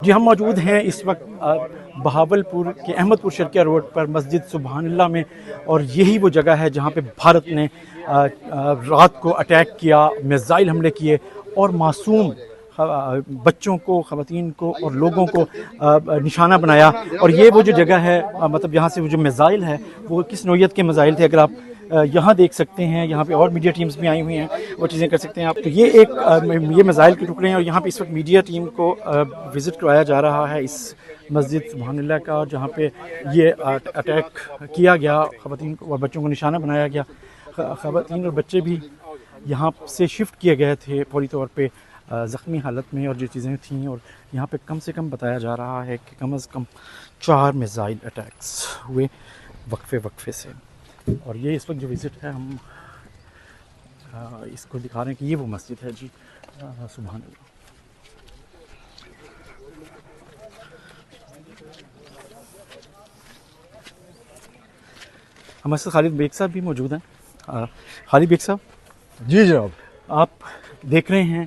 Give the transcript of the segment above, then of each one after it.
جی ہم موجود ہیں اس وقت بہاولپور کے احمدپور شرقیہ روڈ پر مسجد سبحان اللہ میں، اور یہی وہ جگہ ہے جہاں پہ بھارت نے رات کو اٹیک کیا، میزائل حملے کیے اور معصوم بچوں کو، خواتین کو اور لوگوں کو نشانہ بنایا۔ اور یہ وہ جو جگہ ہے، مطلب یہاں سے وہ جو میزائل ہے وہ کس نوعیت کے میزائل تھے، اگر آپ یہاں دیکھ سکتے ہیں، یہاں پہ اور میڈیا ٹیمز بھی آئی ہوئی ہیں، وہ چیزیں کر سکتے ہیں آپ۔ تو یہ میزائل کے ٹکڑے ہیں، اور یہاں پہ اس وقت میڈیا ٹیم کو وزٹ کروایا جا رہا ہے اس مسجد سبحان اللہ کا، جہاں پہ یہ اٹیک کیا گیا، خواتین کو اور بچوں کو نشانہ بنایا گیا۔ خواتین اور بچے بھی یہاں سے شفٹ کیے گئے تھے فوری طور پہ زخمی حالت میں، اور جو چیزیں تھیں، اور یہاں پہ کم سے کم بتایا جا رہا ہے کہ کم از کم 4 میزائل اٹیکس ہوئے وقفے سے۔ اور یہ اس وقت جو وزٹ ہے، ہم اس کو دکھا رہے ہیں کہ یہ وہ مسجد ہے جی سبحان اللہ۔ ہمارے ساتھ خالد بیگ صاحب بھی موجود ہیں۔ خالد بیگ صاحب، جی جناب، آپ دیکھ رہے ہیں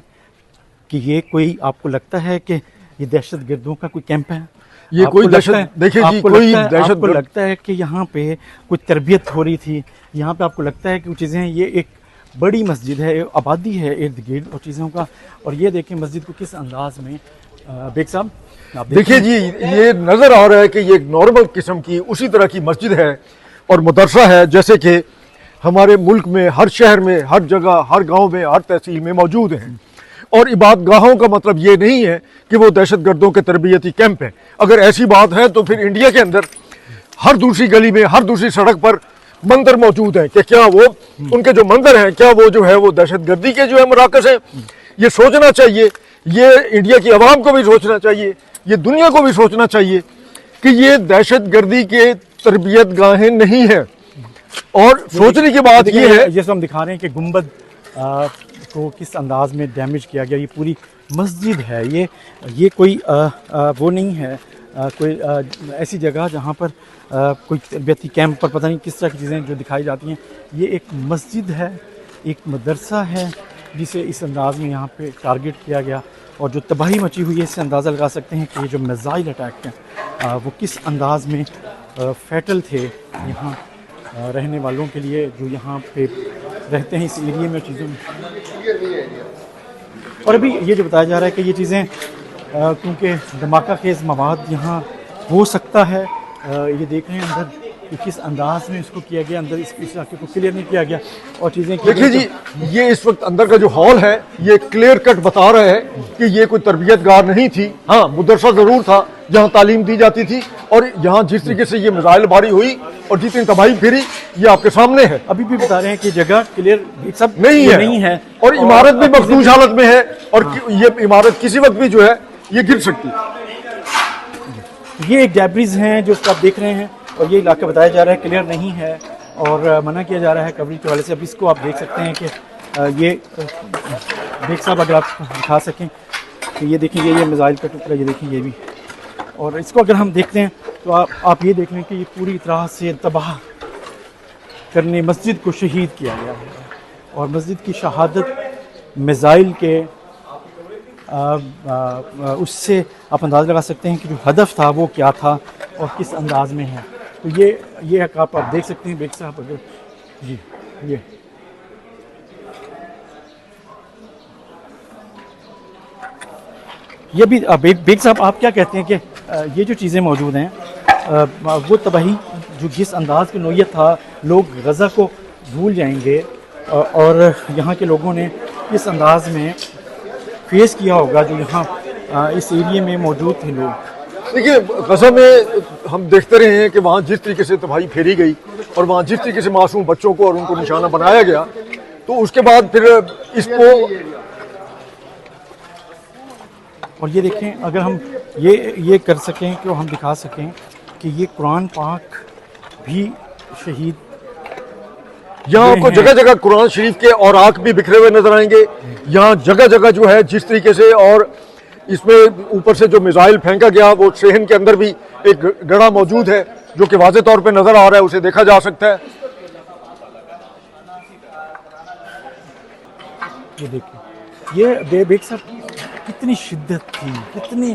کہ یہ کوئی، آپ کو لگتا ہے کہ یہ دہشت گردوں کا کوئی کیمپ ہے؟ یہ کوئی دہشت، دیکھیے جی، کوئی دہشت، آپ کو لگتا ہے کہ یہاں پہ کوئی تربیت ہو رہی تھی؟ یہاں پہ آپ کو لگتا ہے کہ وہ چیزیں، یہ ایک بڑی مسجد ہے، آبادی ہے ارد گرد اور چیزوں کا، اور یہ دیکھیں مسجد کو کس انداز میں۔ بیگ صاحب دیکھیے جی، یہ نظر آ رہا ہے کہ یہ ایک نارمل قسم کی اسی طرح کی مسجد ہے اور مدرسہ ہے جیسے کہ ہمارے ملک میں ہر شہر میں، ہر جگہ، ہر گاؤں میں، ہر تحصیل میں موجود ہیں۔ اور عبادت گاہوں کا مطلب یہ نہیں ہے کہ وہ دہشت گردوں کے تربیتی کیمپ ہیں۔ اگر ایسی بات ہے تو پھر انڈیا کے اندر ہر دوسری گلی میں، ہر دوسری سڑک پر مندر موجود ہیں کہ کیا وہ ان کے جو مندر ہیں، کیا وہ جو ہے وہ دہشت گردی کے جو ہے مراکز ہیں؟ یہ سوچنا چاہیے، یہ انڈیا کی عوام کو بھی سوچنا چاہیے، یہ دنیا کو بھی سوچنا چاہیے کہ یہ دہشت گردی کے تربیت گاہیں نہیں ہیں۔ اور سوچنے کی بات یہ ہے، جیسے ہم دکھا رہے ہیں کہ گنبد کو کس انداز میں ڈیمیج کیا گیا۔ یہ پوری مسجد ہے، یہ کوئی وہ نہیں ہے، کوئی ایسی جگہ جہاں پر کوئی تربیتی کیمپ پر پتہ نہیں کس طرح کی چیزیں جو دکھائی جاتی ہیں۔ یہ ایک مسجد ہے، ایک مدرسہ ہے جسے اس انداز میں یہاں پہ ٹارگٹ کیا گیا، اور جو تباہی مچی ہوئی ہے اس سے اندازہ لگا سکتے ہیں کہ یہ جو میزائل اٹیک ہیں وہ کس انداز میں فیٹل تھے یہاں رہنے والوں کے لیے جو یہاں پہ رہتے ہیں اس ایریے میں چیزوں میں۔ اور ابھی یہ جو بتایا جا رہا ہے کہ یہ چیزیں کیونکہ دھماکہ خیز مواد یہاں ہو سکتا ہے، یہ دیکھ رہے ہیں اندر کہ کس انداز میں اس کو کیا گیا، اندر اس علاقے کو کلیئر نہیں کیا گیا اور چیزیں دیکھیے جی، یہ اس وقت اندر کا جو ہال ہے یہ کلیئر کٹ بتا رہا ہے کہ یہ کوئی تربیت گاہ نہیں تھی۔ ہاں، مدرسہ ضرور تھا جہاں تعلیم دی جاتی تھی، اور یہاں جس طریقے سے یہ میزائل باری ہوئی اور جتنی تباہی پھری یہ آپ کے سامنے ہے۔ ابھی بھی بتا رہے ہیں کہ جگہ کلیئر سب نہیں ہے، اور عمارت بھی مفلوج حالت میں ہے، اور یہ عمارت کسی وقت بھی جو ہے یہ گر سکتی ہے۔ یہ ایک ڈیبریز ہیں جو آپ دیکھ رہے ہیں، اور یہ علاقہ بتایا جا رہا ہے کلیئر نہیں ہے اور منع کیا جا رہا ہے کوریج کے حوالے سے۔ اب اس کو آپ دیکھ سکتے ہیں کہ یہ بیگ صاحب اگر آپ دکھا سکیں کہ یہ دیکھیں، یہ میزائل کا ٹکڑا، یہ دیکھیں یہ بھی، اور اس کو اگر ہم دیکھتے ہیں تو آپ یہ دیکھ لیں کہ یہ پوری طرح سے تباہ کرنے مسجد کو شہید کیا گیا ہے، اور مسجد کی شہادت میزائل کے اس سے آپ اندازہ لگا سکتے ہیں کہ جو ہدف تھا وہ کیا تھا اور کس انداز میں ہے۔ تو یہ آپ دیکھ سکتے ہیں بیگ صاحب اگر جی، یہ بھی بیگ صاحب آپ کیا کہتے ہیں کہ یہ جو چیزیں موجود ہیں وہ تباہی جو جس انداز کی نوعیت تھا، لوگ غزہ کو بھول جائیں گے اور یہاں کے لوگوں نے اس انداز میں فیس کیا ہوگا جو یہاں اس ایریے میں موجود تھے لوگ۔ دیکھیے، غزہ میں ہم دیکھتے رہے ہیں کہ وہاں جس طریقے سے تباہی پھیری گئی اور وہاں جس طریقے سے معصوم بچوں کو اور ان کو نشانہ بنایا گیا، تو اس کے بعد پھر اس کو، اور یہ دیکھیں اگر ہم یہ کر سکیں کہ ہم دکھا سکیں کہ یہ قرآن پاک بھی شہید، یہاں آپ کو جگہ جگہ قرآن شریف کے اوراق بھی بکھرے ہوئے نظر آئیں گے۔ یہاں جگہ جگہ جو ہے جس طریقے سے، اور اس میں اوپر سے جو میزائل پھینکا گیا وہ صحن کے اندر بھی ایک گڑھا موجود ہے جو کہ واضح طور پہ نظر آ رہا ہے، اسے دیکھا جا سکتا ہے۔ یہ دیکھیں، یہ بیگ صاحب کتنی شدت تھی، کتنی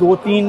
2-3